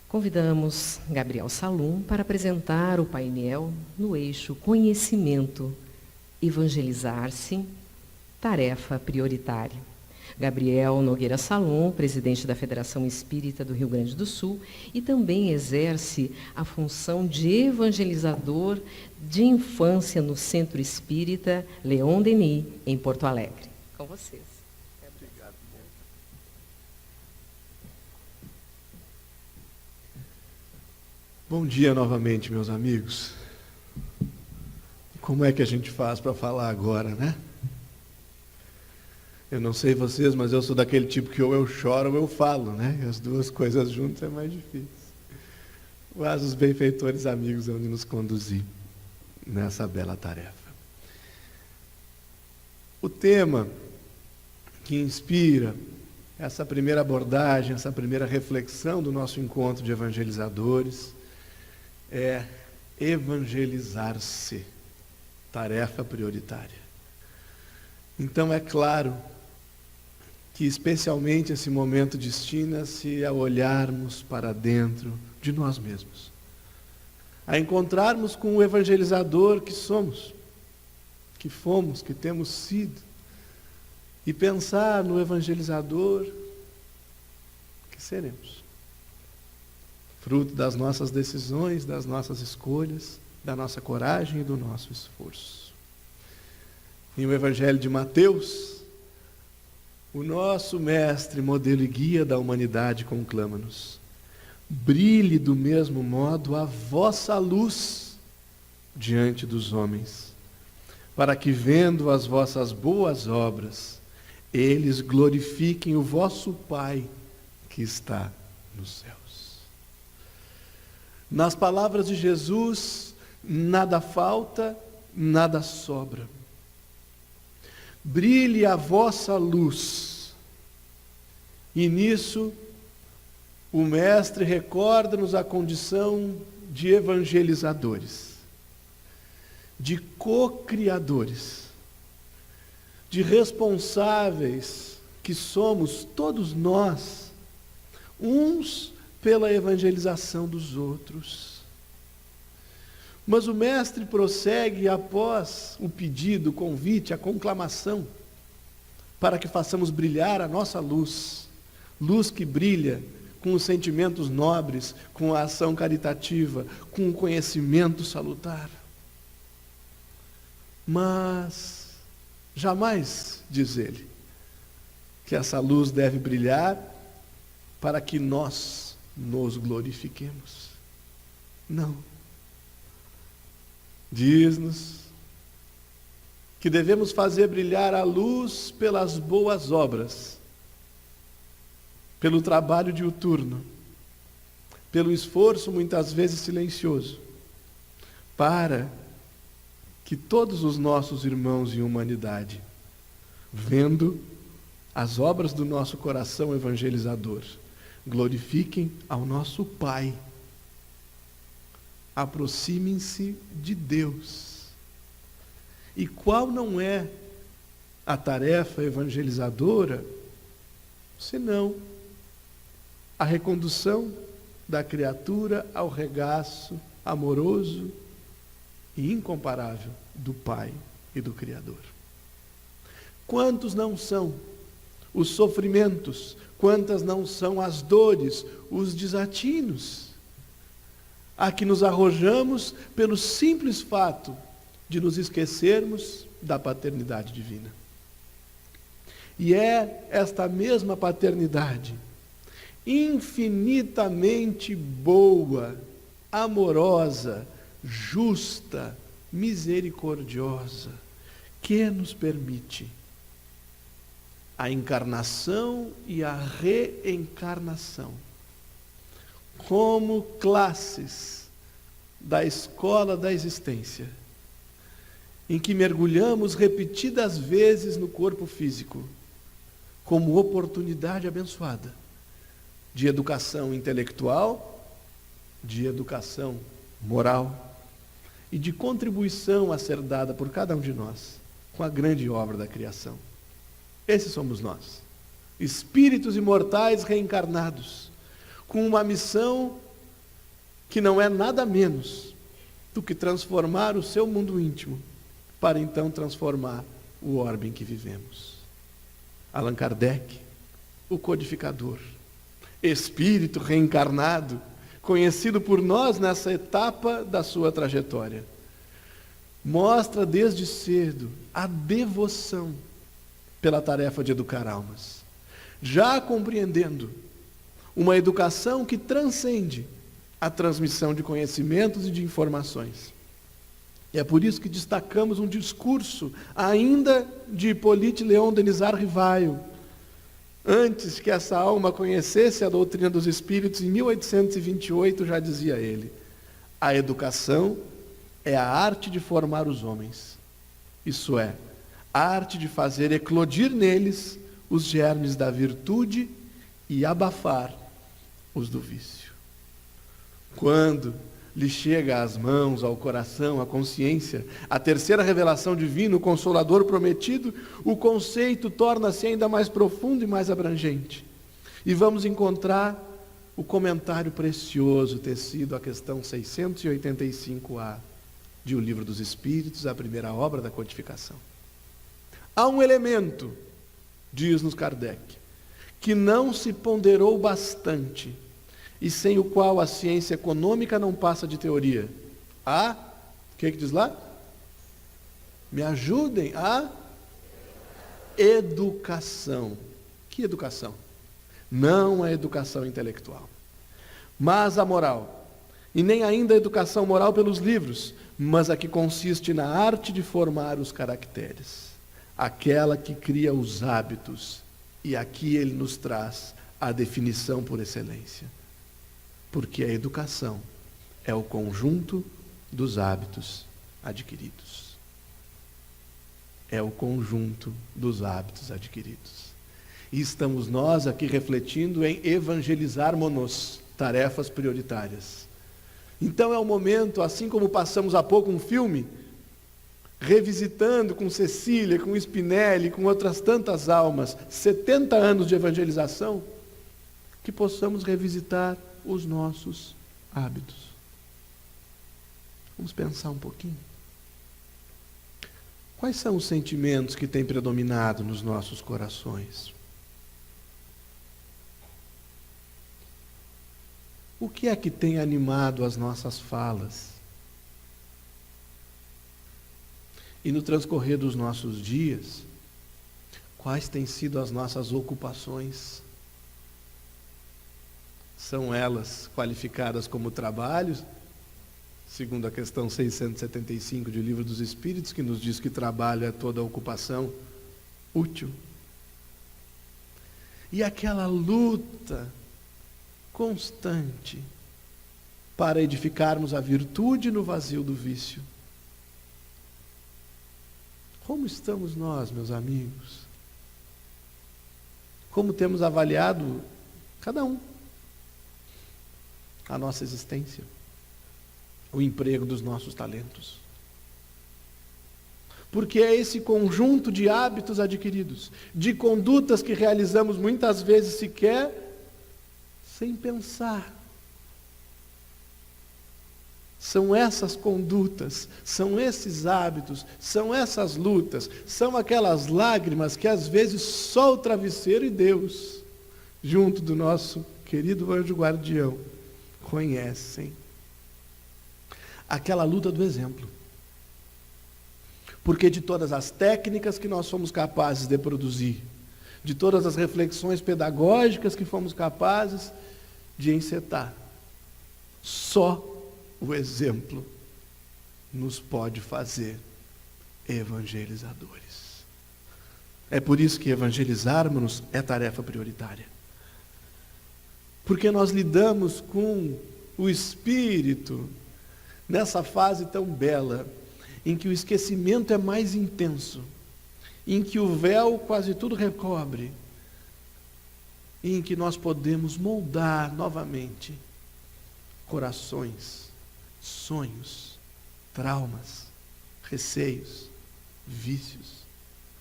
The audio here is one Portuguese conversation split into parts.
Convidamos Gabriel Salum para apresentar o painel no eixo Conhecimento, Evangelizar-se, Tarefa Prioritária. Gabriel Nogueira Salum, presidente da Federação Espírita do Rio Grande do Sul, e também exerce a função de evangelizador de infância no Centro Espírita Leon Denis, em Porto Alegre. Com vocês. Obrigado. Bom dia novamente, meus amigos. Como é que a gente faz para falar agora, né? Eu não sei vocês, mas eu sou daquele tipo que ou eu choro ou eu falo, né? E as duas coisas juntas é mais difícil. Mas os benfeitores amigos vão nos conduzir nessa bela tarefa. O tema que inspira essa primeira abordagem, essa primeira reflexão do nosso encontro de evangelizadores é evangelizar-se, tarefa prioritária. Então é claro que especialmente esse momento destina-se a olharmos para dentro de nós mesmos, a encontrarmos com o evangelizador que somos, que fomos, que temos sido, e pensar no evangelizador que seremos, fruto das nossas decisões, das nossas escolhas, da nossa coragem e do nosso esforço. Em o Evangelho de Mateus, o nosso mestre, modelo e guia da humanidade, conclama-nos: brilhe do mesmo modo a vossa luz diante dos homens, para que, vendo as vossas boas obras, eles glorifiquem o vosso Pai que está nos céus. Nas palavras de Jesus, nada falta, nada sobra. Brilhe a vossa luz. E nisso, o Mestre recorda-nos a condição de evangelizadores, de co-criadores, de responsáveis que somos todos nós, uns pela evangelização dos outros. Mas o Mestre prossegue após o pedido, o convite, a conclamação, para que façamos brilhar a nossa luz, luz que brilha com os sentimentos nobres, com a ação caritativa, com o conhecimento salutar. Mas jamais, diz ele, que essa luz deve brilhar para que nós nos glorifiquemos. Não. Diz-nos que devemos fazer brilhar a luz pelas boas obras, pelo trabalho diuturno, pelo esforço muitas vezes silencioso, para que todos os nossos irmãos em humanidade, vendo as obras do nosso coração evangelizador, glorifiquem ao nosso Pai. Aproximem-se de Deus. E qual não é a tarefa evangelizadora, senão a recondução da criatura ao regaço amoroso e incomparável do Pai e do Criador? Quantos não são os sofrimentos, quantas não são as dores, os desatinos, a que nos arrojamos pelo simples fato de nos esquecermos da paternidade divina. E é esta mesma paternidade, infinitamente boa, amorosa, justa, misericordiosa, que nos permite a encarnação e a reencarnação como classes da escola da existência, em que mergulhamos repetidas vezes no corpo físico, como oportunidade abençoada de educação intelectual, de educação moral e de contribuição a ser dada por cada um de nós com a grande obra da criação. Esses somos nós, espíritos imortais reencarnados, com uma missão que não é nada menos do que transformar o seu mundo íntimo para então transformar o orbe em que vivemos. Allan Kardec, o codificador, espírito reencarnado, conhecido por nós nessa etapa da sua trajetória, mostra desde cedo a devoção pela tarefa de educar almas, já compreendendo uma educação que transcende a transmissão de conhecimentos e de informações. E é por isso que destacamos um discurso ainda de Hippolyte Léon Denisard Rivail, antes que essa alma conhecesse a doutrina dos espíritos, em 1828 já dizia ele: a educação é a arte de formar os homens, isso é, a arte de fazer eclodir neles os germes da virtude e abafar os do vício. Quando lhe chega às mãos, ao coração, à consciência, a terceira revelação divina, o Consolador prometido, o conceito torna-se ainda mais profundo e mais abrangente. E vamos encontrar o comentário precioso tecido à questão 685A de O Livro dos Espíritos, a primeira obra da codificação. Há um elemento, diz-nos Kardec, que não se ponderou bastante e sem o qual a ciência econômica não passa de teoria. O que diz lá? Me ajudem, a educação. Que educação? Não a educação intelectual, mas a moral. E nem ainda a educação moral pelos livros, mas a que consiste na arte de formar os caracteres, aquela que cria os hábitos, e aqui ele nos traz a definição por excelência. Porque a educação é o conjunto dos hábitos adquiridos. É o conjunto dos hábitos adquiridos. E estamos nós aqui refletindo em evangelizarmos-nos, tarefas prioritárias. Então é o momento, assim como passamos há pouco um filme, revisitando com Cecília, com Spinelli, com outras tantas almas, 70 anos de evangelização, que possamos revisitar os nossos hábitos. Vamos pensar um pouquinho. Quais são os sentimentos que têm predominado nos nossos corações? O que é que tem animado as nossas falas? E no transcorrer dos nossos dias, quais têm sido as nossas ocupações? São elas qualificadas como trabalhos, segundo a questão 675 de O Livro dos Espíritos, que nos diz que trabalho é toda ocupação útil. E aquela luta constante para edificarmos a virtude no vazio do vício. Como estamos nós, meus amigos? Como temos avaliado, cada um, a nossa existência, o emprego dos nossos talentos? Porque é esse conjunto de hábitos adquiridos, de condutas que realizamos muitas vezes sequer sem pensar. São essas condutas, são esses hábitos, são essas lutas, são aquelas lágrimas que às vezes só o travesseiro e Deus, junto do nosso querido anjo guardião, conhecem. Aquela luta do exemplo. Porque de todas as técnicas que nós somos capazes de produzir, de todas as reflexões pedagógicas que fomos capazes de encetar, só o exemplo nos pode fazer evangelizadores. É por isso que evangelizarmos é tarefa prioritária. Porque nós lidamos com o espírito nessa fase tão bela, em que o esquecimento é mais intenso, em que o véu quase tudo recobre, e em que nós podemos moldar novamente corações, sonhos, traumas, receios, vícios.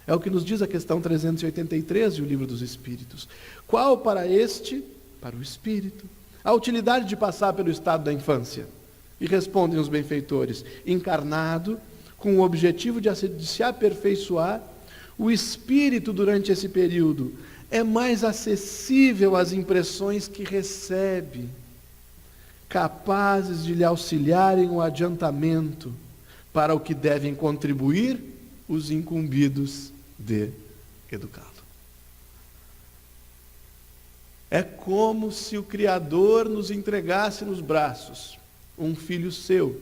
É o que nos diz a questão 383 de O Livro dos Espíritos. Qual para este, para o espírito, A utilidade de passar pelo estado da infância. E respondem os benfeitores: encarnado, com o objetivo de se aperfeiçoar, o espírito durante esse período é mais acessível às impressões que recebe, capazes de lhe auxiliarem o adiantamento para o que devem contribuir os incumbidos de educá-lo. É como se o Criador nos entregasse nos braços um filho seu,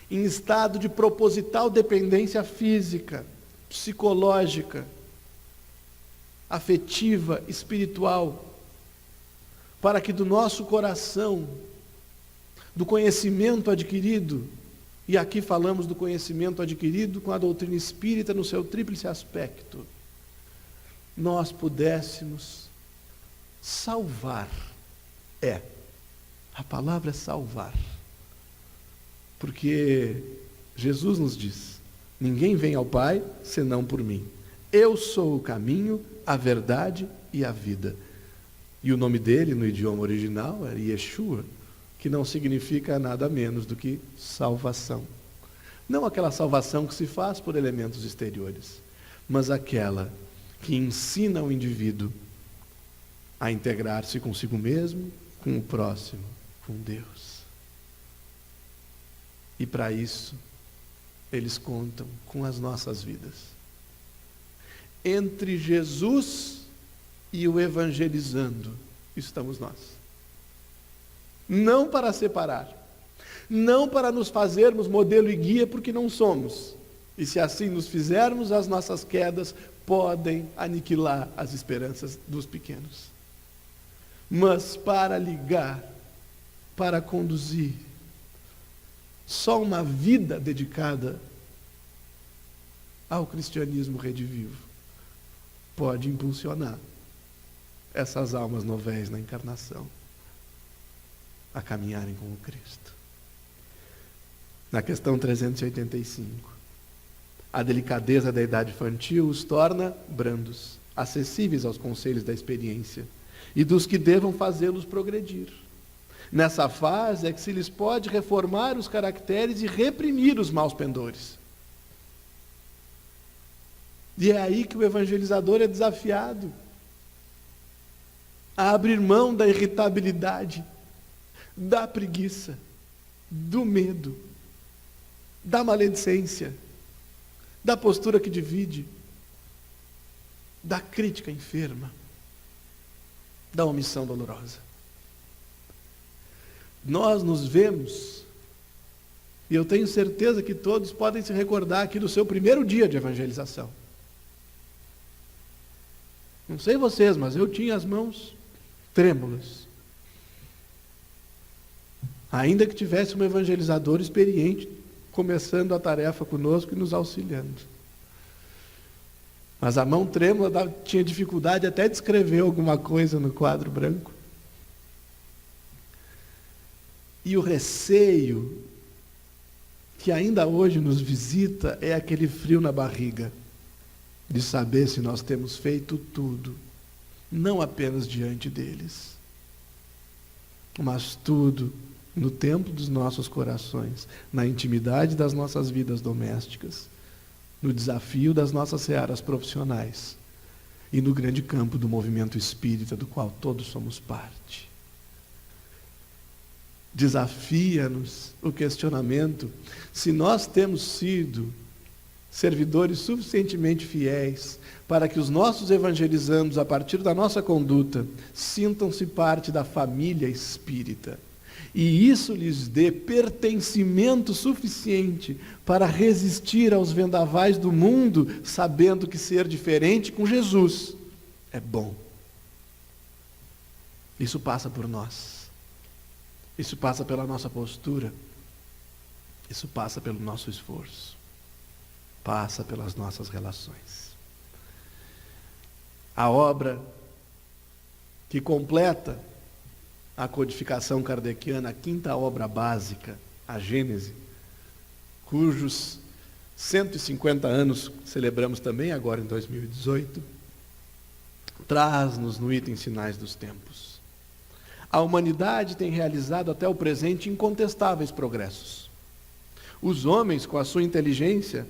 em estado de proposital dependência física, psicológica, afetiva, espiritual, para que do nosso coração, do conhecimento adquirido, e aqui falamos do conhecimento adquirido com a doutrina espírita no seu tríplice aspecto, nós pudéssemos salvar. A palavra é salvar. Porque Jesus nos diz: ninguém vem ao Pai senão por mim. Eu sou o caminho, a verdade e a vida. E o nome dele, no idioma original, é Yeshua, que não significa nada menos do que salvação. Não aquela salvação que se faz por elementos exteriores, mas aquela que ensina o indivíduo a integrar-se consigo mesmo, com o próximo, com Deus. E para isso, eles contam com as nossas vidas. Entre Jesus e o evangelizando, estamos nós. Não para separar, não para nos fazermos modelo e guia, porque não somos. E se assim nos fizermos, as nossas quedas podem aniquilar as esperanças dos pequenos. Mas para ligar, para conduzir, só uma vida dedicada ao cristianismo redivivo pode impulsionar essas almas novéis na encarnação a caminharem com o Cristo. Na questão 385, a delicadeza da idade infantil os torna brandos, acessíveis aos conselhos da experiência e dos que devam fazê-los progredir. Nessa fase é que se lhes pode reformar os caracteres e reprimir os maus pendores. E é aí que o evangelizador é desafiado a abrir mão da irritabilidade, da preguiça, do medo, da maledicência, da postura que divide, da crítica enferma, da omissão dolorosa. Nós nos vemos, e eu tenho certeza que todos podem se recordar aqui do seu primeiro dia de evangelização. Não sei vocês, mas eu tinha as mãos trêmulas. Ainda que tivesse um evangelizador experiente, começando a tarefa conosco e nos auxiliando. Mas a mão trêmula tinha dificuldade até de escrever alguma coisa no quadro branco. E o receio que ainda hoje nos visita é aquele frio na barriga, de saber se nós temos feito tudo, não apenas diante deles, mas tudo no templo dos nossos corações, na intimidade das nossas vidas domésticas, no desafio das nossas searas profissionais e no grande campo do movimento espírita, do qual todos somos parte. Desafia-nos o questionamento se nós temos sido servidores suficientemente fiéis para que os nossos evangelizandos, a partir da nossa conduta, sintam-se parte da família espírita. E isso lhes dê pertencimento suficiente para resistir aos vendavais do mundo, sabendo que ser diferente com Jesus é bom. Isso passa por nós. Isso passa pela nossa postura. Isso passa pelo nosso esforço. Passa pelas nossas relações. A obra que completa a codificação kardeciana, a quinta obra básica, a Gênese, cujos 150 anos celebramos também agora em 2018, traz-nos no item Sinais dos Tempos A humanidade tem realizado até o presente incontestáveis progressos. Os homens, com a sua inteligência,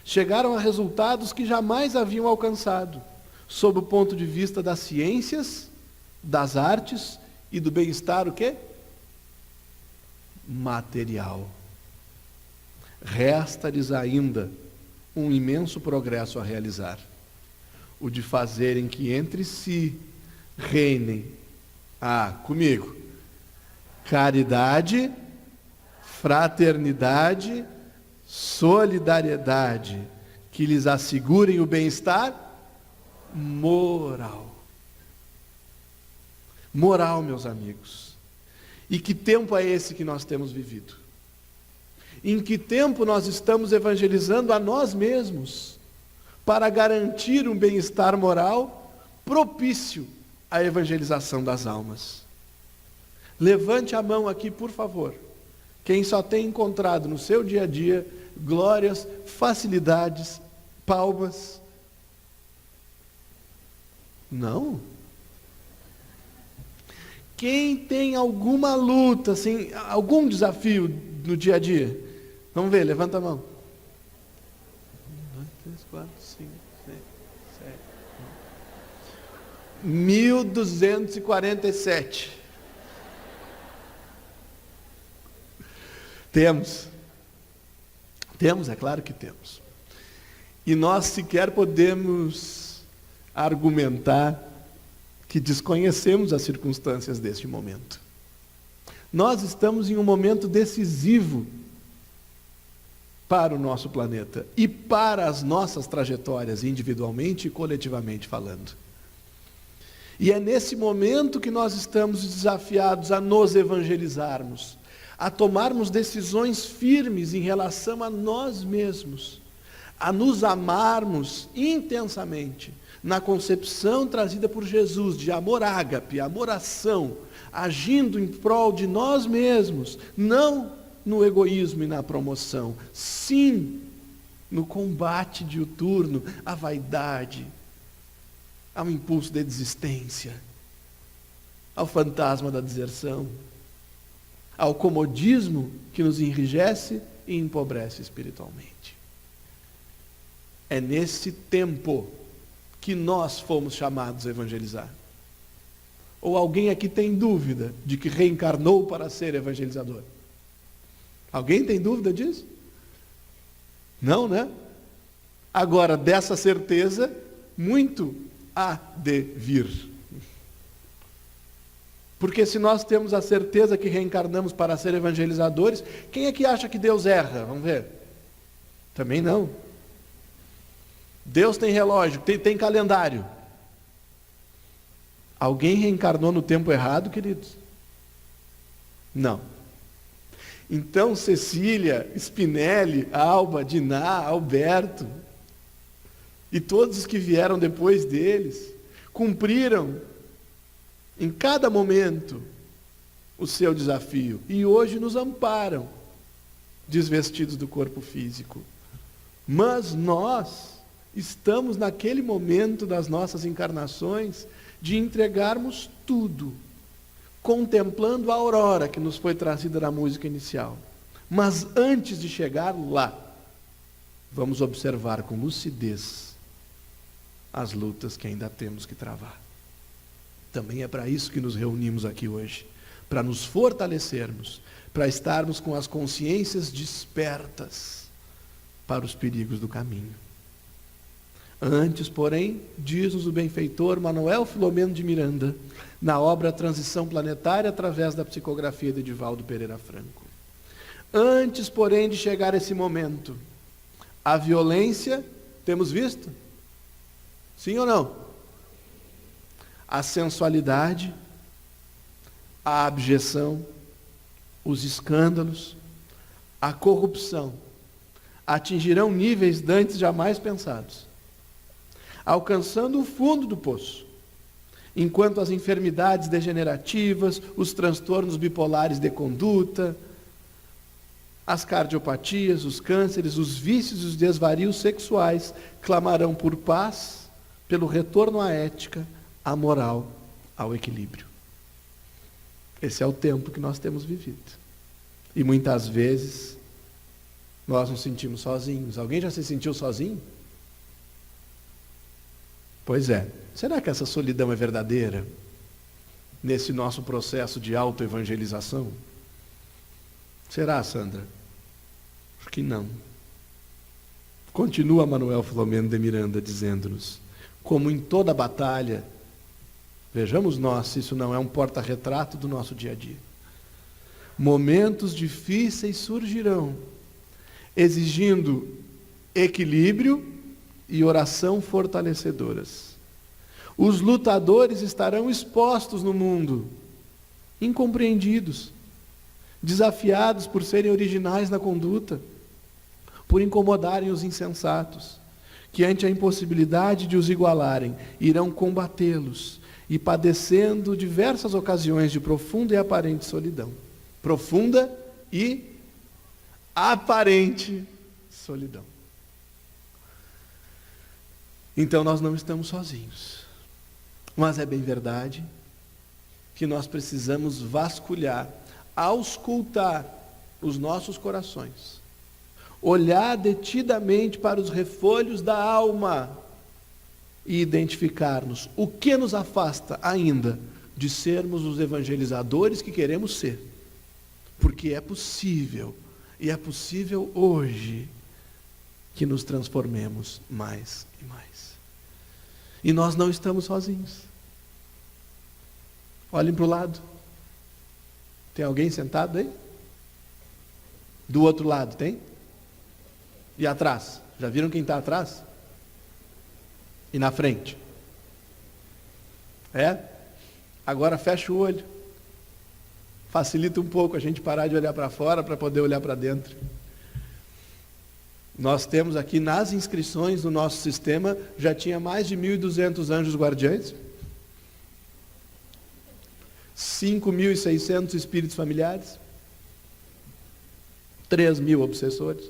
chegaram a resultados que jamais haviam alcançado, sob o ponto de vista das ciências, das artes e do bem-estar, o quê? Material. Resta-lhes ainda um imenso progresso a realizar, o de fazerem que entre si reinem, comigo, caridade, fraternidade, solidariedade, que lhes assegurem o bem-estar moral. Moral, meus amigos. E que tempo é esse que nós temos vivido? Em que tempo nós estamos evangelizando a nós mesmos para garantir um bem-estar moral propício à evangelização das almas? Levante a mão aqui, por favor, quem só tem encontrado no seu dia a dia glórias, facilidades, palmas. Não? Quem tem alguma luta, assim, algum desafio no dia a dia? Vamos ver, levanta a mão. 1, 2, 3, 4, 5, 6, 7, 1247. Temos, é claro que temos. E nós sequer podemos argumentar que desconhecemos as circunstâncias deste momento. Nós estamos em um momento decisivo para o nosso planeta e para as nossas trajetórias, individualmente e coletivamente falando. E é nesse momento que nós estamos desafiados a nos evangelizarmos, a tomarmos decisões firmes em relação a nós mesmos, a nos amarmos intensamente, na concepção trazida por Jesus de amor ágape, amor ação, agindo em prol de nós mesmos, não no egoísmo e na promoção, sim no combate diuturno à vaidade, ao impulso de desistência, ao fantasma da deserção, ao comodismo que nos enrijece e empobrece espiritualmente. É nesse tempo que nós fomos chamados a evangelizar. Ou alguém aqui tem dúvida de que reencarnou para ser evangelizador? Alguém tem dúvida disso? Não, né? Agora, dessa certeza, muito há de vir. Porque se nós temos a certeza que reencarnamos para ser evangelizadores, quem é que acha que Deus erra? Vamos ver. Também não. Deus tem relógio, tem calendário. Alguém reencarnou no tempo errado, queridos? Não. Então, Cecília, Spinelli, Alba, Diná, Alberto, e todos os que vieram depois deles, cumpriram em cada momento o seu desafio, e hoje nos amparam, desvestidos do corpo físico. Mas nós estamos naquele momento das nossas encarnações de entregarmos tudo, contemplando a aurora que nos foi trazida na música inicial. Mas antes de chegar lá, vamos observar com lucidez as lutas que ainda temos que travar. Também é para isso que nos reunimos aqui hoje, para nos fortalecermos, para estarmos com as consciências despertas para os perigos do caminho. Antes, porém, diz-nos o benfeitor Manuel Filomeno de Miranda, na obra Transição Planetária, através da psicografia de Edivaldo Pereira Franco. Antes, porém, de chegar esse momento, a violência, temos visto? Sim ou não? A sensualidade, a abjeção, os escândalos, a corrupção, atingirão níveis dantes jamais pensados, alcançando o fundo do poço, enquanto as enfermidades degenerativas, os transtornos bipolares de conduta, as cardiopatias, os cânceres, os vícios e os desvarios sexuais clamarão por paz, pelo retorno à ética, à moral, ao equilíbrio. Esse é o tempo que nós temos vivido. E muitas vezes nós nos sentimos sozinhos. Alguém já se sentiu sozinho? Pois é. Será que essa solidão é verdadeira? Nesse nosso processo de autoevangelização? Será, Sandra? Acho que não. Continua Manuel Filomeno de Miranda dizendo-nos, como em toda batalha, vejamos nós se isso não é um porta-retrato do nosso dia a dia. Momentos difíceis surgirão, exigindo equilíbrio e oração fortalecedoras. Os lutadores estarão expostos no mundo, incompreendidos, desafiados por serem originais na conduta, por incomodarem os insensatos, que ante a impossibilidade de os igualarem, irão combatê-los e padecendo diversas ocasiões de profunda e aparente solidão. Profunda e aparente solidão. Então nós não estamos sozinhos. Mas é bem verdade que nós precisamos vasculhar, auscultar os nossos corações, olhar detidamente para os refolhos da alma e identificar-nos o que nos afasta ainda de sermos os evangelizadores que queremos ser. Porque é possível, e é possível hoje, que nos transformemos mais e mais. E nós não estamos sozinhos. Olhem para o lado. Tem alguém sentado aí? Do outro lado, tem? E atrás? Já viram quem está atrás? E na frente? É? Agora fecha o olho. Facilita um pouco a gente parar de olhar para fora para poder olhar para dentro. Nós temos aqui nas inscrições do nosso sistema, já tinha mais de 1.200 anjos guardiães, 5.600 espíritos familiares, 3.000 obsessores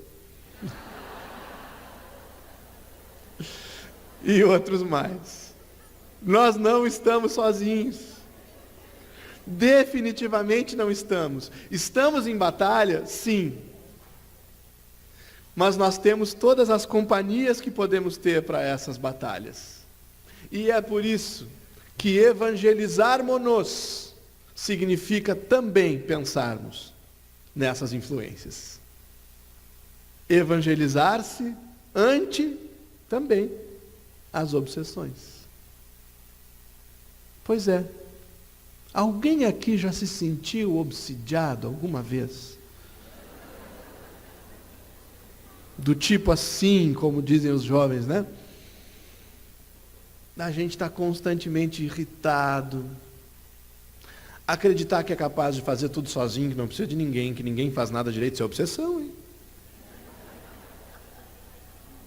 e outros mais. Nós não estamos sozinhos. Definitivamente não estamos. Estamos em batalha? Sim. Mas nós temos todas as companhias que podemos ter para essas batalhas. E é por isso que evangelizarmos-nos significa também pensarmos nessas influências. Evangelizar-se ante também as obsessões. Pois é. Alguém aqui já se sentiu obsidiado alguma vez? Do tipo assim, como dizem os jovens, né? A gente está constantemente irritado. Acreditar que é capaz de fazer tudo sozinho, que não precisa de ninguém, que ninguém faz nada direito, isso é obsessão, hein?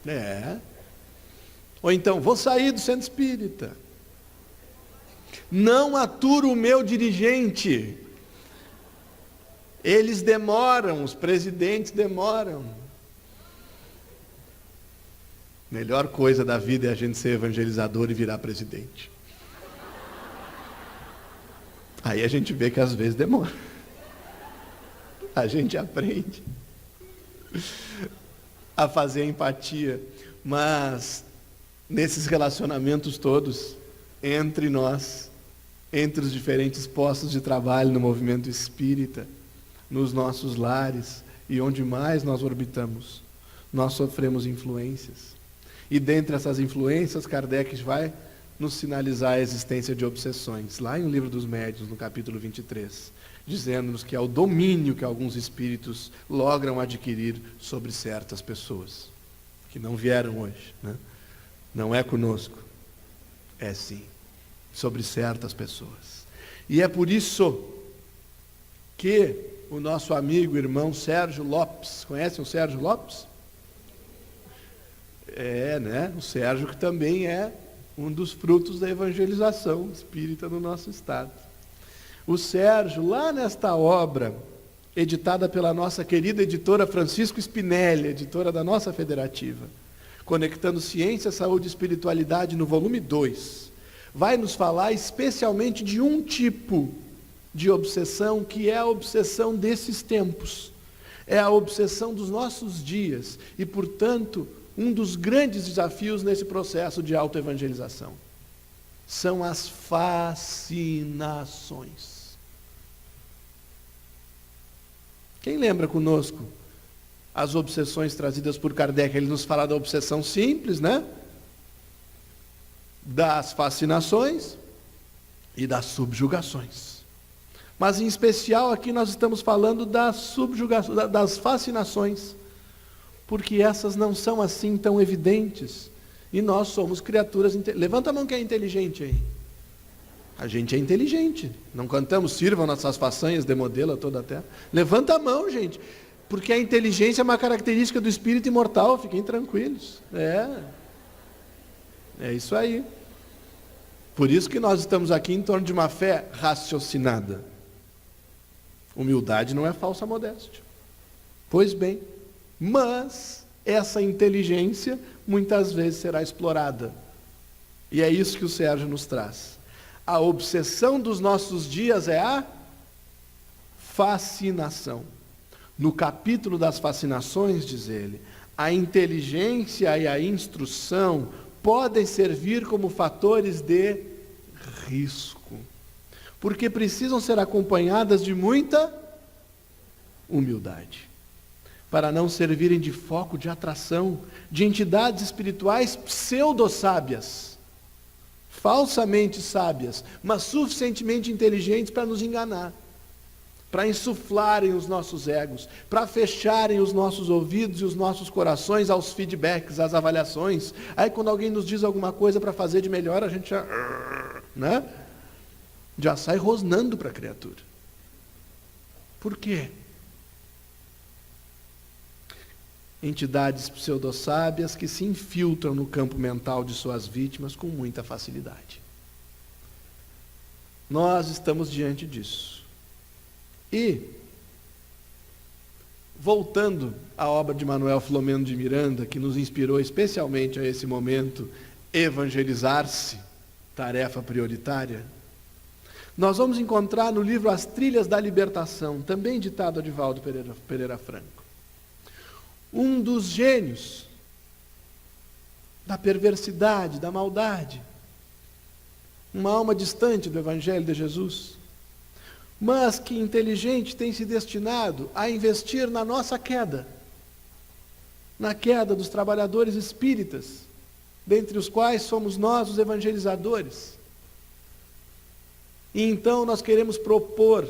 É. Ou então, vou sair do centro espírita. Não aturo o meu dirigente. Eles demoram, os presidentes demoram. Melhor coisa da vida é a gente ser evangelizador e virar presidente. Aí a gente vê que às vezes demora. A gente aprende a fazer empatia. Mas nesses relacionamentos todos, entre nós, entre os diferentes postos de trabalho no movimento espírita, nos nossos lares e onde mais nós orbitamos, nós sofremos influências. E dentre essas influências, Kardec vai nos sinalizar a existência de obsessões, lá em O Livro dos Médiuns, no capítulo 23, dizendo-nos que é o domínio que alguns espíritos logram adquirir sobre certas pessoas, que não vieram hoje, né? Não é conosco, é sim, sobre certas pessoas. E é por isso que o nosso amigo, irmão Sérgio Lopes, conhecem o Sérgio Lopes? É, né? O Sérgio que também é um dos frutos da evangelização espírita no nosso estado. O Sérgio, lá nesta obra, editada pela nossa querida editora Francisco Spinelli, editora da nossa federativa, Conectando Ciência, Saúde e Espiritualidade, no volume 2, vai nos falar especialmente de um tipo de obsessão, que é a obsessão desses tempos, é a obsessão dos nossos dias e, portanto, um dos grandes desafios nesse processo de autoevangelização. São as fascinações. Quem lembra conosco as obsessões trazidas por Kardec? Ele nos fala da obsessão simples, né? Das fascinações e das subjugações. Mas em especial aqui nós estamos falando das subjugações, das fascinações, porque essas não são assim tão evidentes. E nós somos criaturas... Levanta a mão quem é inteligente aí. A gente é inteligente. Não cantamos "Sirvam nossas façanhas de modelo a toda a terra"? Levanta a mão, gente. Porque a inteligência é uma característica do espírito imortal. Fiquem tranquilos. É isso aí. Por isso que nós estamos aqui em torno de uma fé raciocinada. Humildade não é falsa modéstia. Pois bem, mas essa inteligência muitas vezes será explorada. E é isso que o Sérgio nos traz. A obsessão dos nossos dias é a fascinação. No capítulo das fascinações, diz ele, a inteligência e a instrução podem servir como fatores de risco, porque precisam ser acompanhadas de muita humildade, para não servirem de foco de atração de entidades espirituais pseudo-sábias, falsamente sábias, mas suficientemente inteligentes para nos enganar, para insuflarem os nossos egos, para fecharem os nossos ouvidos e os nossos corações aos feedbacks, às avaliações. Aí quando alguém nos diz alguma coisa para fazer de melhor, a gente já, né? Já sai rosnando para a criatura. Por quê? Entidades pseudo-sábias que se infiltram no campo mental de suas vítimas com muita facilidade. Nós estamos diante disso. E, voltando à obra de Manuel Filomeno de Miranda, que nos inspirou especialmente a esse momento, evangelizar-se, tarefa prioritária, nós vamos encontrar no livro As Trilhas da Libertação, também ditado a Divaldo Pereira Franco, um dos gênios da perversidade, da maldade, uma alma distante do Evangelho de Jesus, mas que inteligente tem se destinado a investir na nossa queda, na queda dos trabalhadores espíritas, dentre os quais somos nós os evangelizadores. E então nós queremos propor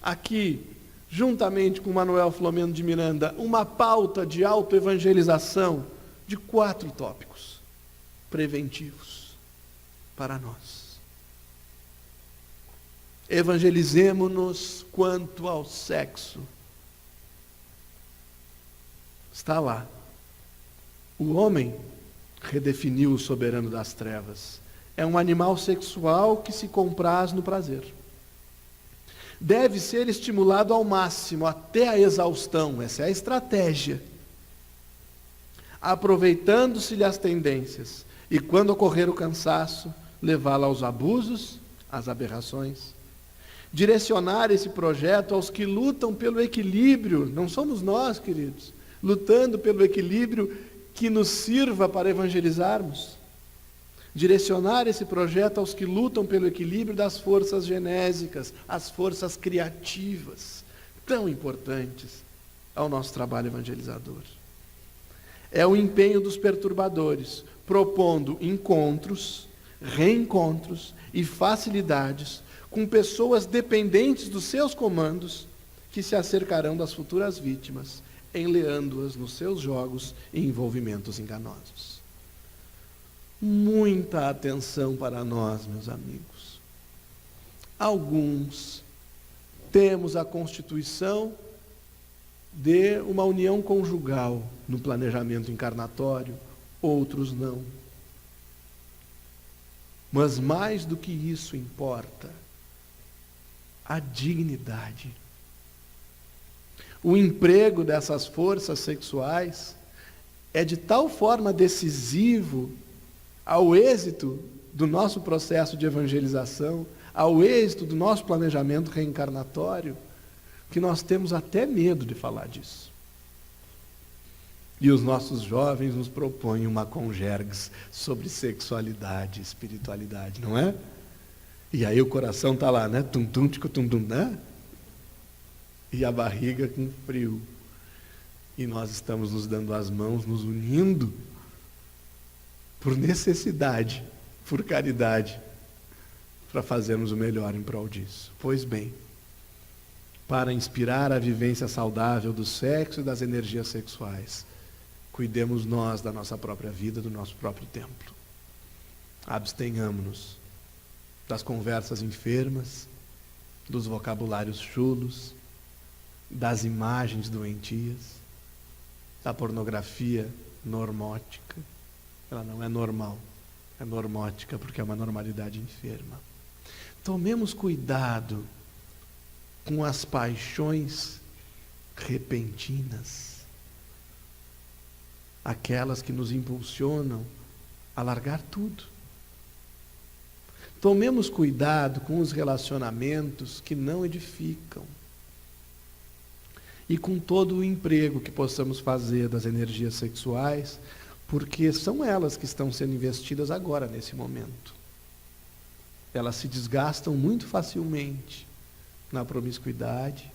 aqui, juntamente com Manuel Filomeno de Miranda, uma pauta de autoevangelização de 4 tópicos preventivos para nós. Evangelizemo-nos quanto ao sexo. Está lá. O homem redefiniu o soberano das trevas. É um animal sexual que se compraz no prazer. Deve ser estimulado ao máximo, até a exaustão. Essa é a estratégia. Aproveitando-se-lhe as tendências. E quando ocorrer o cansaço, levá-la aos abusos, às aberrações. Direcionar esse projeto aos que lutam pelo equilíbrio, não somos nós, queridos, lutando pelo equilíbrio que nos sirva para evangelizarmos. Direcionar esse projeto aos que lutam pelo equilíbrio das forças genésicas, as forças criativas, tão importantes ao nosso trabalho evangelizador. É o empenho dos perturbadores, propondo encontros, reencontros e facilidades com pessoas dependentes dos seus comandos, que se acercarão das futuras vítimas, enleando-as nos seus jogos e envolvimentos enganosos. Muita atenção para nós, meus amigos. Alguns temos a constituição de uma união conjugal no planejamento encarnatório, outros não. Mas mais do que isso importa a dignidade. O emprego dessas forças sexuais é de tal forma decisivo ao êxito do nosso processo de evangelização, ao êxito do nosso planejamento reencarnatório, que nós temos até medo de falar disso. E os nossos jovens nos propõem uma conjergues sobre sexualidade e espiritualidade, não é? E aí o coração está lá, né? Tum-tum, tico-tum-tum, né? E a barriga com frio. E nós estamos nos dando as mãos, nos unindo por necessidade, por caridade, para fazermos o melhor em prol disso. Pois bem, para inspirar a vivência saudável do sexo e das energias sexuais, cuidemos nós da nossa própria vida, do nosso próprio templo. Abstenhamo-nos das conversas enfermas, dos vocabulários chulos, das imagens doentias, da pornografia normótica. Ela não é normal, é normótica porque é uma normalidade enferma. Tomemos cuidado com as paixões repentinas, aquelas que nos impulsionam a largar tudo. Tomemos cuidado com os relacionamentos que não edificam e com todo o emprego que possamos fazer das energias sexuais, porque são elas que estão sendo investidas agora, nesse momento. Elas se desgastam muito facilmente na promiscuidade,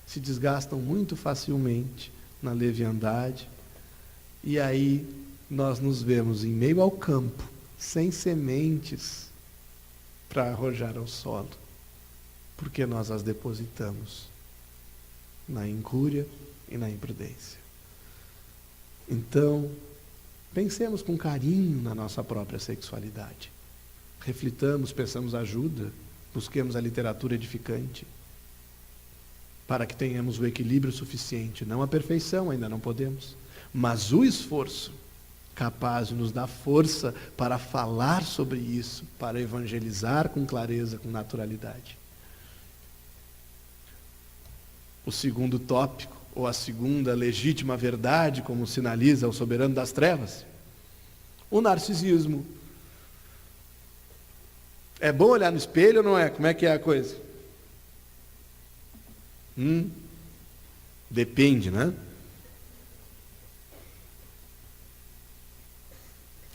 se desgastam muito facilmente na leviandade, e aí nós nos vemos em meio ao campo, sem sementes para arrojar ao solo, porque nós as depositamos na incúria e na imprudência. Então, pensemos com carinho na nossa própria sexualidade. Reflitamos, peçamos ajuda, busquemos a literatura edificante, para que tenhamos o equilíbrio suficiente, não a perfeição, ainda não podemos, mas o esforço capaz de nos dar força para falar sobre isso, para evangelizar com clareza, com naturalidade. O segundo tópico, ou a segunda legítima verdade, como sinaliza o soberano das trevas, o narcisismo. É bom olhar no espelho ou não é? Como é que é a coisa? Depende, né?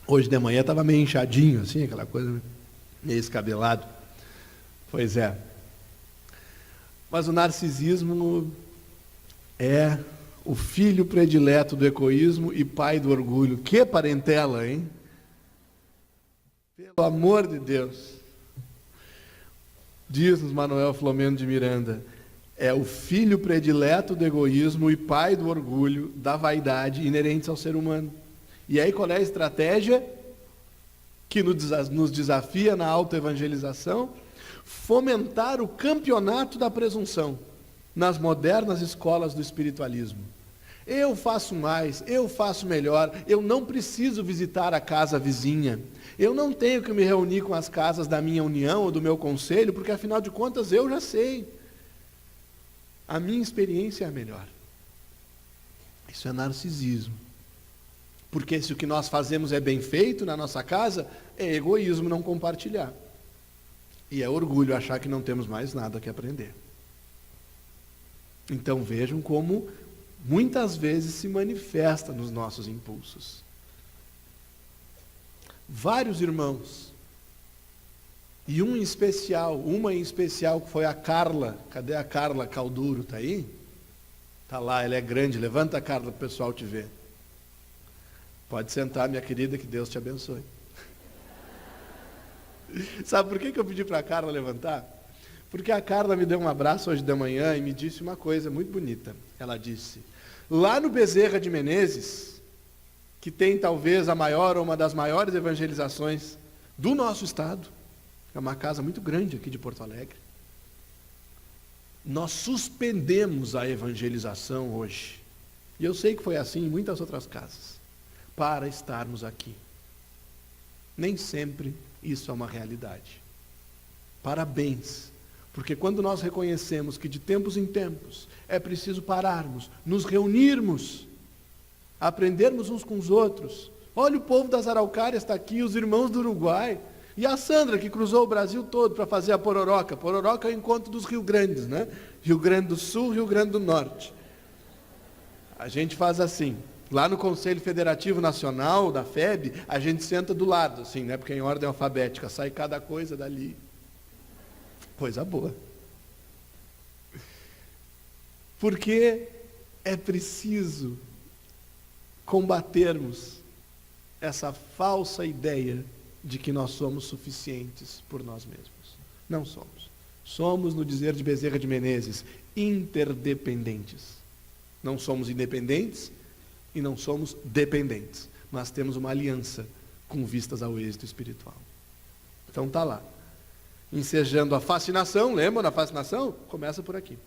Hoje de manhã estava meio inchadinho, assim, aquela coisa meio escabelado. Pois é. Mas o narcisismo é o filho predileto do egoísmo e pai do orgulho. Que parentela, hein? Pelo amor de Deus. Diz-nos Manuel Filomeno de Miranda, é o filho predileto do egoísmo e pai do orgulho, da vaidade inerentes ao ser humano. E aí qual é a estratégia que nos desafia na autoevangelização? Fomentar o campeonato da presunção nas modernas escolas do espiritualismo. Eu faço mais, eu faço melhor, eu não preciso visitar a casa vizinha, eu não tenho que me reunir com as casas da minha união ou do meu conselho, porque afinal de contas eu já sei. A minha experiência é a melhor. Isso é narcisismo. Porque se o que nós fazemos é bem feito na nossa casa, é egoísmo não compartilhar. E é orgulho achar que não temos mais nada que aprender. Então vejam como muitas vezes se manifesta nos nossos impulsos. Vários irmãos, e uma em especial, que foi a Carla. Cadê a Carla Calduro? Está aí? Está lá, ela é grande. Levanta a Carla para o pessoal te ver. Pode sentar, minha querida, que Deus te abençoe. Sabe por que eu pedi para a Carla levantar? Porque a Carla me deu um abraço hoje de manhã e me disse uma coisa muito bonita. Ela disse, lá no Bezerra de Menezes, que tem talvez a maior ou uma das maiores evangelizações do nosso estado, é uma casa muito grande aqui de Porto Alegre, nós suspendemos a evangelização hoje. E eu sei que foi assim em muitas outras casas, para estarmos aqui. Nem sempre isso é uma realidade. Parabéns, porque quando nós reconhecemos que de tempos em tempos é preciso pararmos, nos reunirmos, aprendermos uns com os outros. Olha, o povo das Araucárias está aqui, os irmãos do Uruguai. E a Sandra, que cruzou o Brasil todo para fazer a Pororoca. Pororoca é o encontro dos Rio Grandes, né? Rio Grande do Sul, Rio Grande do Norte. A gente faz assim. Lá no Conselho Federativo Nacional da FEB, a gente senta do lado, assim, né? Porque é em ordem alfabética, sai cada coisa dali. Coisa boa. Porque é preciso combatermos essa falsa ideia de que nós somos suficientes por nós mesmos. Não somos. Somos, no dizer de Bezerra de Menezes, interdependentes. Não somos independentes e não somos dependentes, mas temos uma aliança com vistas ao êxito espiritual. Então tá lá. Ensejando a fascinação, lembra da fascinação? Começa por aqui.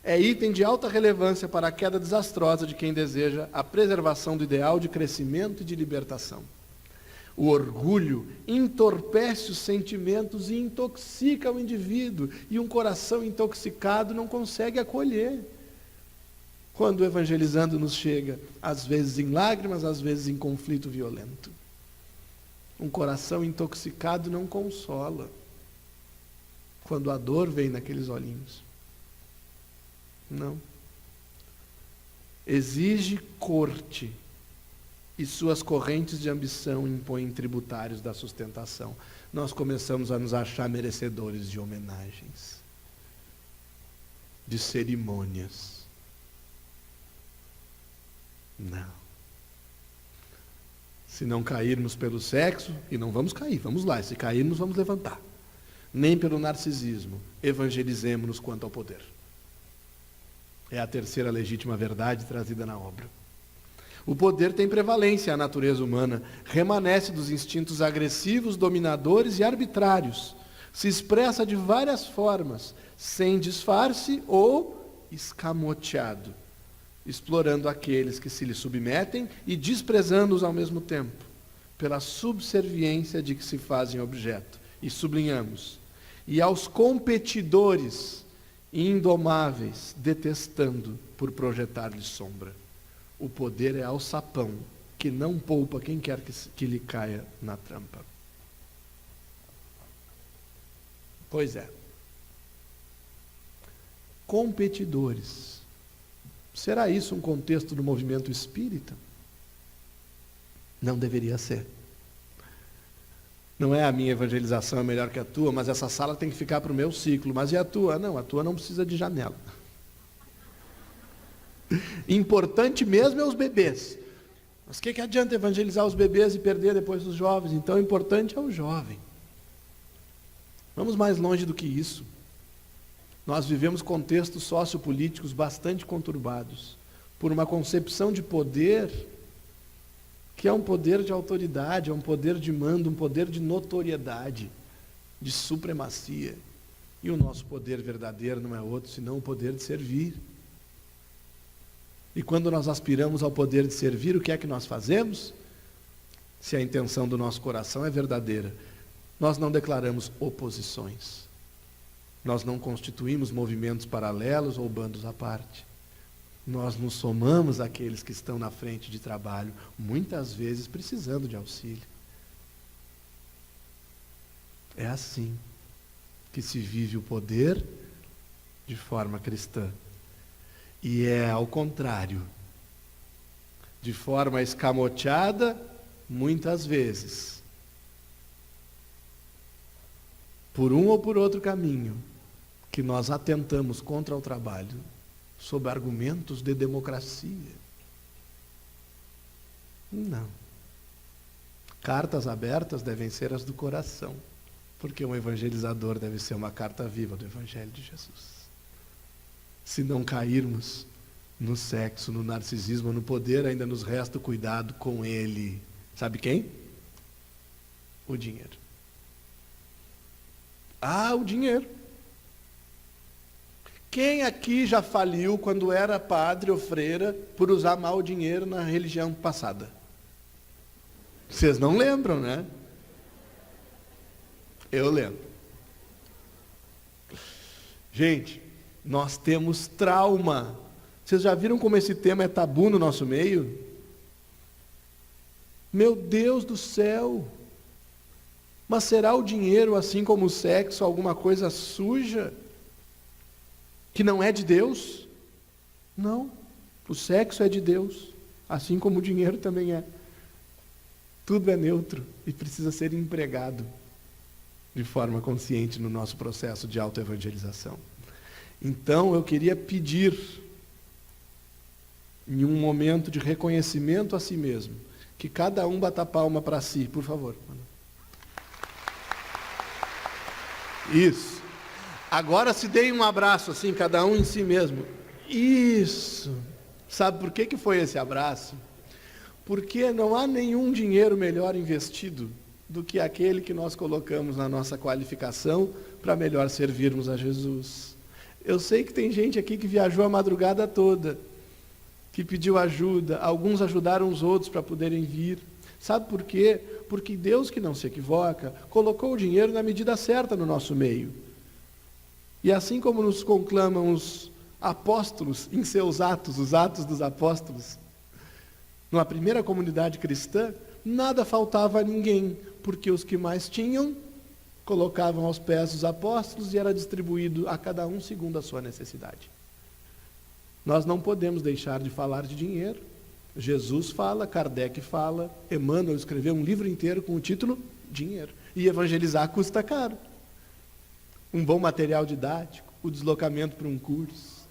É item de alta relevância para a queda desastrosa de quem deseja a preservação do ideal de crescimento e de libertação. O orgulho entorpece os sentimentos e intoxica o indivíduo, e um coração intoxicado não consegue acolher. Quando o evangelizando nos chega, às vezes em lágrimas, às vezes em conflito violento. Um coração intoxicado não consola. Quando a dor vem naqueles olhinhos. Não. Exige corte, e suas correntes de ambição impõem tributários da sustentação. Nós começamos a nos achar merecedores de homenagens, de cerimônias. Não. Se não cairmos pelo sexo, e não vamos cair, vamos lá, se cairmos vamos levantar. Nem pelo narcisismo, evangelizemo-nos quanto ao poder. É a terceira legítima verdade trazida na obra. O poder tem prevalência à natureza humana, remanesce dos instintos agressivos, dominadores e arbitrários. Se expressa de várias formas, sem disfarce ou escamoteado, explorando aqueles que se lhe submetem e desprezando-os ao mesmo tempo, pela subserviência de que se fazem objeto. E sublinhamos, e aos competidores indomáveis, detestando por projetar-lhe sombra. O poder é alçapão, que não poupa quem quer que lhe caia na trampa. Pois é. Competidores. Será isso um contexto do movimento espírita? Não deveria ser. Não é a minha evangelização é melhor que a tua, mas essa sala tem que ficar para o meu ciclo. Mas e a tua? Não, a tua não precisa de janela. Importante mesmo é os bebês. Mas o que adianta evangelizar os bebês e perder depois os jovens? Então o importante é o jovem. Vamos mais longe do que isso. Nós vivemos contextos sociopolíticos bastante conturbados por uma concepção de poder que é um poder de autoridade, é um poder de mando, um poder de notoriedade, de supremacia. E o nosso poder verdadeiro não é outro senão o poder de servir. E quando nós aspiramos ao poder de servir, o que é que nós fazemos? Se a intenção do nosso coração é verdadeira, nós não declaramos oposições. Nós não constituímos movimentos paralelos ou bandos à parte. Nós nos somamos àqueles que estão na frente de trabalho, muitas vezes precisando de auxílio. É assim que se vive o poder de forma cristã. E é ao contrário, de forma escamoteada, muitas vezes, por um ou por outro caminho, que nós atentamos contra o trabalho, sob argumentos de democracia. Não. Cartas abertas devem ser as do coração, porque um evangelizador deve ser uma carta viva do Evangelho de Jesus. Se não cairmos no sexo, no narcisismo, no poder, ainda nos resta o cuidado com ele. Sabe quem? O dinheiro. Ah, o dinheiro. Quem aqui já faliu quando era padre ou freira por usar mal o dinheiro na religião passada? Vocês não lembram, né? Eu lembro. Gente, nós temos trauma. Vocês já viram como esse tema é tabu no nosso meio? Meu Deus do céu! Mas será o dinheiro, assim como o sexo, alguma coisa suja? Que não é de Deus? Não. O sexo é de Deus, assim como o dinheiro também é. Tudo é neutro e precisa ser empregado de forma consciente no nosso processo de autoevangelização. Então, eu queria pedir, em um momento de reconhecimento a si mesmo, que cada um bata a palma para si, por favor. Isso. Agora se deem um abraço, assim, cada um em si mesmo. Isso. Sabe por que foi esse abraço? Porque não há nenhum dinheiro melhor investido do que aquele que nós colocamos na nossa qualificação para melhor servirmos a Jesus. Eu sei que tem gente aqui que viajou a madrugada toda, que pediu ajuda, alguns ajudaram os outros para poderem vir. Sabe por quê? Porque Deus, que não se equivoca, colocou o dinheiro na medida certa no nosso meio. E assim como nos conclamam os apóstolos em seus atos, os atos dos apóstolos, numa primeira comunidade cristã, nada faltava a ninguém, porque os que mais tinham, colocavam aos pés dos apóstolos e era distribuído a cada um segundo a sua necessidade. Nós não podemos deixar de falar de dinheiro. Jesus fala, Kardec fala, Emmanuel escreveu um livro inteiro com o título Dinheiro. E evangelizar custa caro. Um bom material didático, o deslocamento para um curso,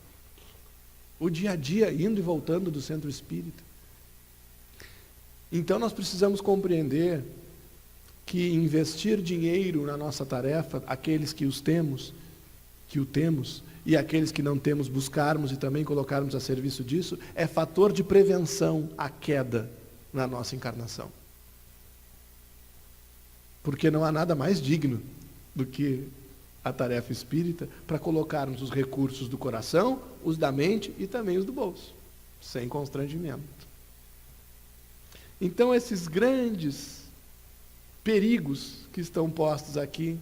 o dia a dia indo e voltando do centro espírita. Então nós precisamos compreender que investir dinheiro na nossa tarefa, aqueles que o temos, e aqueles que não temos, buscarmos e também colocarmos a serviço disso, é fator de prevenção à queda na nossa encarnação. Porque não há nada mais digno do que a tarefa espírita para colocarmos os recursos do coração, os da mente e também os do bolso, sem constrangimento. Então, esses grandes perigos que estão postos aqui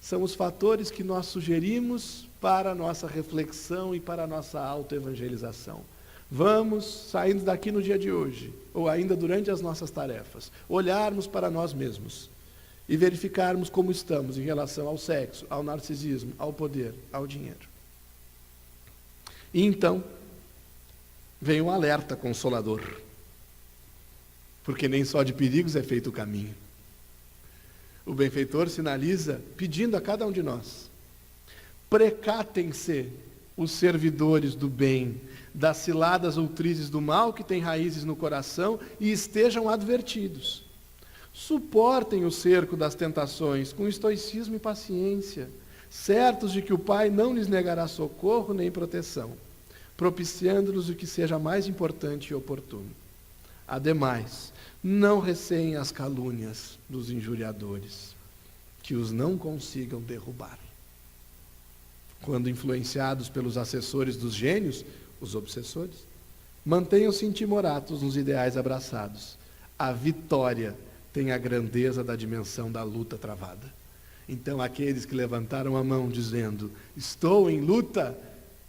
são os fatores que nós sugerimos para a nossa reflexão e para a nossa autoevangelização. Vamos, saindo daqui no dia de hoje, ou ainda durante as nossas tarefas, olharmos para nós mesmos e verificarmos como estamos em relação ao sexo, ao narcisismo, ao poder, ao dinheiro. E então, vem um alerta consolador. Porque nem só de perigos é feito o caminho. O benfeitor sinaliza, pedindo a cada um de nós: precatem-se os servidores do bem, das ciladas outrizes do mal que têm raízes no coração, e estejam advertidos. Suportem o cerco das tentações com estoicismo e paciência, certos de que o Pai não lhes negará socorro nem proteção, propiciando-lhes o que seja mais importante e oportuno. Ademais, não receiem as calúnias dos injuriadores, que os não consigam derrubar. Quando influenciados pelos assessores dos gênios, os obsessores, mantenham-se intimoratos nos ideais abraçados. A vitória tem a grandeza da dimensão da luta travada. Então, aqueles que levantaram a mão dizendo: estou em luta,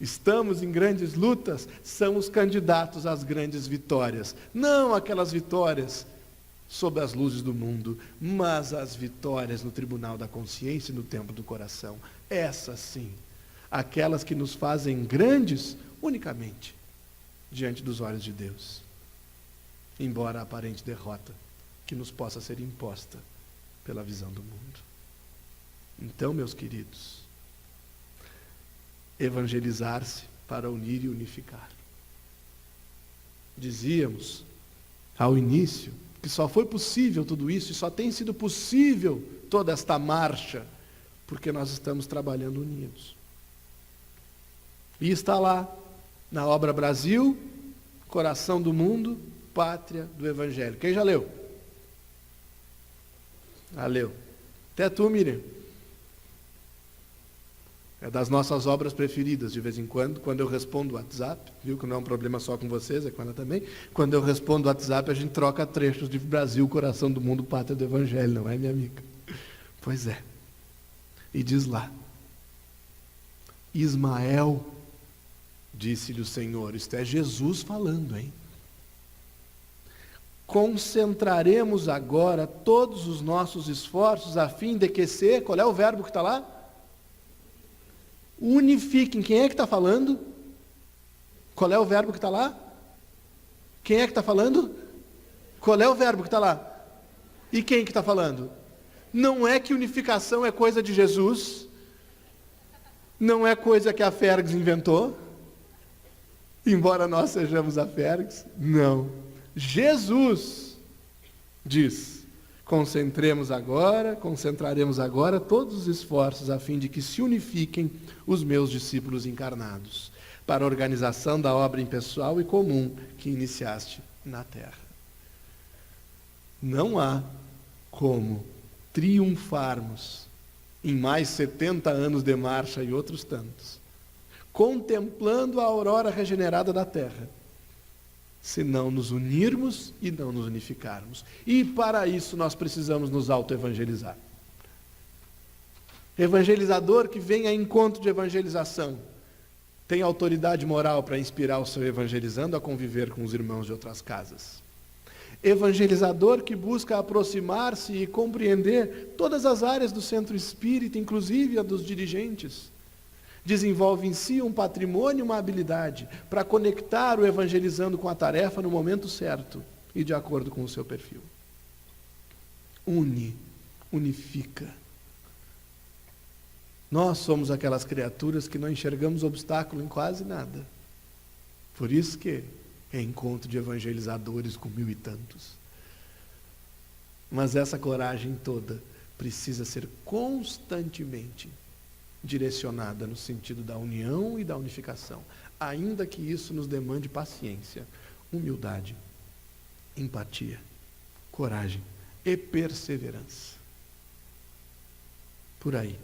estamos em grandes lutas, são os candidatos às grandes vitórias. Não aquelas vitórias sob as luzes do mundo, mas as vitórias no tribunal da consciência e no templo do coração. Essas sim, aquelas que nos fazem grandes unicamente diante dos olhos de Deus. Embora a aparente derrota que nos possa ser imposta pela visão do mundo. Então, meus queridos, evangelizar-se para unir e unificar. Dizíamos ao início que só foi possível tudo isso e só tem sido possível toda esta marcha porque nós estamos trabalhando unidos. E está lá na obra Brasil, Coração do Mundo, Pátria do Evangelho. Quem já leu? Ah, leu. Até tu, Miriam. É das nossas obras preferidas, de vez em quando eu respondo o WhatsApp, viu que não é um problema só com vocês, é com ela também. Quando eu respondo o WhatsApp, a gente troca trechos de Brasil, Coração do Mundo, Pátria do Evangelho, não é, minha amiga? Pois é. E diz lá: Ismael, disse-lhe o Senhor, isto é Jesus falando, hein? concentraremos agora todos os nossos esforços a fim de que se... Qual é o verbo que está lá? Unifiquem. Quem é que está falando? Qual é o verbo que está lá? Quem é que está falando? Qual é o verbo que está lá? E quem que está falando? Não é que unificação é coisa de Jesus, não é coisa que a Fergus inventou, embora nós sejamos a Fergus, não. Jesus diz, concentraremos agora todos os esforços a fim de que se unifiquem os meus discípulos encarnados, para a organização da obra impessoal e comum que iniciaste na terra. Não há como triunfarmos em mais 70 anos de marcha e outros tantos, contemplando a aurora regenerada da terra, se não nos unirmos e não nos unificarmos. E para isso nós precisamos nos autoevangelizar. Evangelizador que vem a encontro de evangelização tem autoridade moral para inspirar o seu evangelizando a conviver com os irmãos de outras casas. Evangelizador que busca aproximar-se e compreender todas as áreas do centro espírita, inclusive a dos dirigentes, desenvolve em si um patrimônio, uma habilidade para conectar o evangelizando com a tarefa no momento certo e de acordo com o seu perfil. Unifica. Nós somos aquelas criaturas que não enxergamos obstáculo em quase nada. Por isso que é encontro de evangelizadores com 1000 e tantos. Mas essa coragem toda precisa ser constantemente direcionada no sentido da união e da unificação, ainda que isso nos demande paciência, humildade, empatia, coragem e perseverança. Por aí.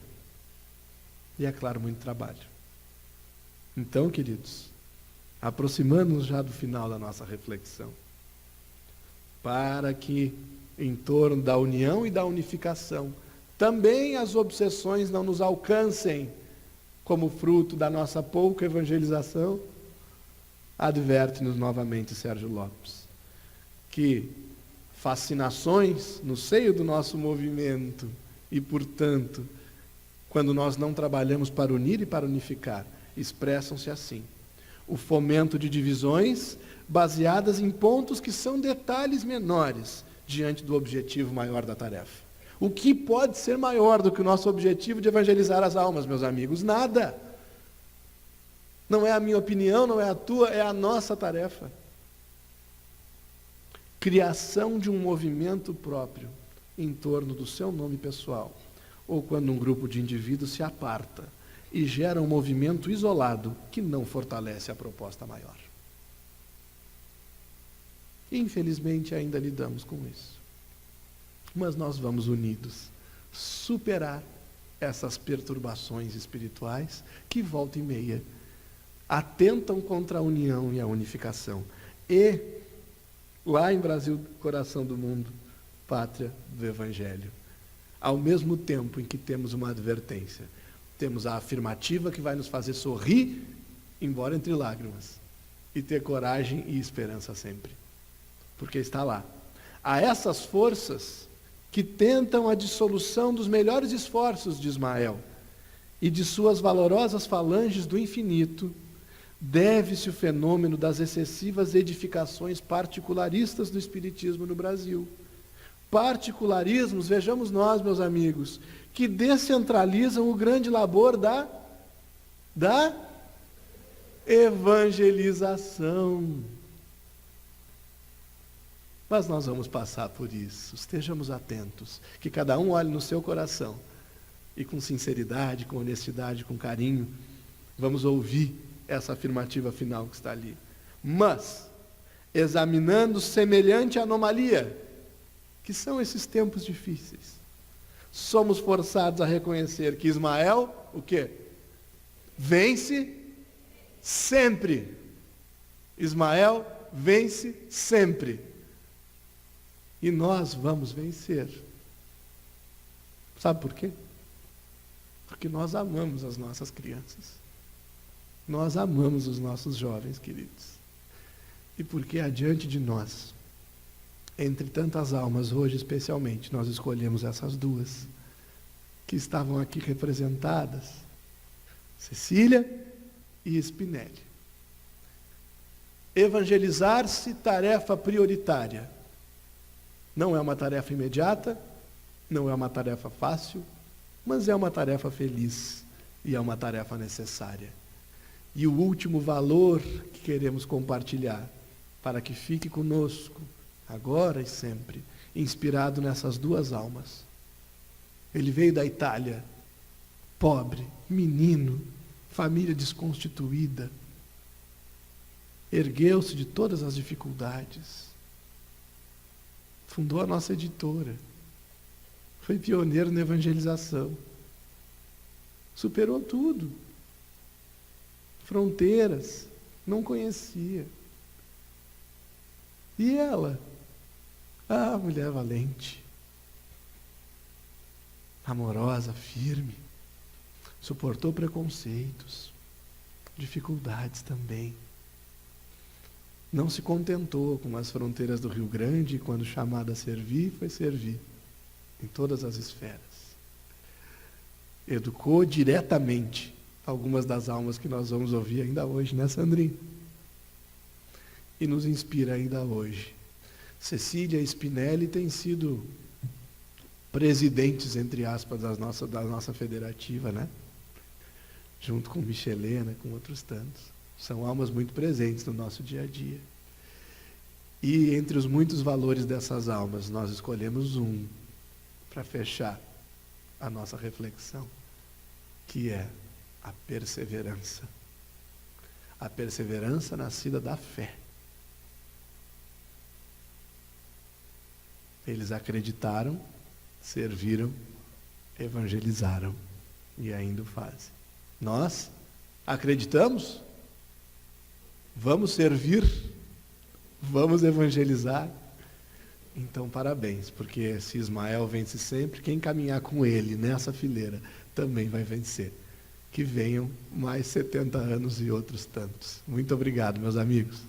E é claro, muito trabalho. Então, queridos, aproximando-nos já do final da nossa reflexão, para que em torno da união e da unificação, também as obsessões não nos alcancem como fruto da nossa pouca evangelização, adverte-nos novamente Sérgio Lopes, que fascinações no seio do nosso movimento e, portanto, quando nós não trabalhamos para unir e para unificar, expressam-se assim: o fomento de divisões baseadas em pontos que são detalhes menores diante do objetivo maior da tarefa. O que pode ser maior do que o nosso objetivo de evangelizar as almas, meus amigos? Nada. Não é a minha opinião, não é a tua, é a nossa tarefa. Criação de um movimento próprio em torno do seu nome pessoal, ou quando um grupo de indivíduos se aparta e gera um movimento isolado que não fortalece a proposta maior. Infelizmente ainda lidamos com isso. Mas nós vamos unidos superar essas perturbações espirituais que volta e meia atentam contra a união e a unificação. E lá em Brasil, coração do mundo, pátria do Evangelho, ao mesmo tempo em que temos uma advertência, temos a afirmativa que vai nos fazer sorrir, embora entre lágrimas, e ter coragem e esperança sempre, porque está lá. Há essas forças que tentam a dissolução dos melhores esforços de Ismael e de suas valorosas falanges do infinito, deve-se o fenômeno das excessivas edificações particularistas do Espiritismo no Brasil. Particularismos, vejamos nós, meus amigos, que descentralizam o grande labor da evangelização. Mas nós vamos passar por isso, estejamos atentos, que cada um olhe no seu coração e com sinceridade, com honestidade, com carinho, vamos ouvir essa afirmativa final que está ali. Mas, examinando semelhante anomalia, que são esses tempos difíceis, somos forçados a reconhecer que Ismael, o quê? Vence sempre. Ismael vence sempre. E nós vamos vencer. Sabe por quê? Porque nós amamos as nossas crianças. Nós amamos os nossos jovens queridos. E porque adiante de nós Entre tantas almas, hoje especialmente, nós escolhemos essas duas que estavam aqui representadas, Cecília e Spinelli. Evangelizar-se, tarefa prioritária. Não é uma tarefa imediata, não é uma tarefa fácil, mas é uma tarefa feliz e é uma tarefa necessária. E o último valor que queremos compartilhar, para que fique conosco, agora e sempre, inspirado nessas duas almas. Ele veio da Itália, pobre, menino, família desconstituída, ergueu-se de todas as dificuldades, fundou a nossa editora, foi pioneiro na evangelização, superou tudo, fronteiras, não conhecia. E ela, mulher valente, amorosa, firme, suportou preconceitos, dificuldades também. Não se contentou com as fronteiras do Rio Grande e, quando chamada a servir, foi servir em todas as esferas. Educou diretamente algumas das almas que nós vamos ouvir ainda hoje, né, Sandrinha? E nos inspira ainda hoje. Cecília e Spinelli têm sido presidentes, entre aspas, da nossa federativa, né? Junto com Michelena, com outros tantos. São almas muito presentes no nosso dia a dia. E entre os muitos valores dessas almas, nós escolhemos um para fechar a nossa reflexão, que é a perseverança. A perseverança nascida da fé. Eles acreditaram, serviram, evangelizaram e ainda o fazem. Nós acreditamos? Vamos servir? Vamos evangelizar? Então, parabéns, porque se Ismael vence sempre, quem caminhar com ele nessa fileira também vai vencer. Que venham mais 70 anos e outros tantos. Muito obrigado, meus amigos.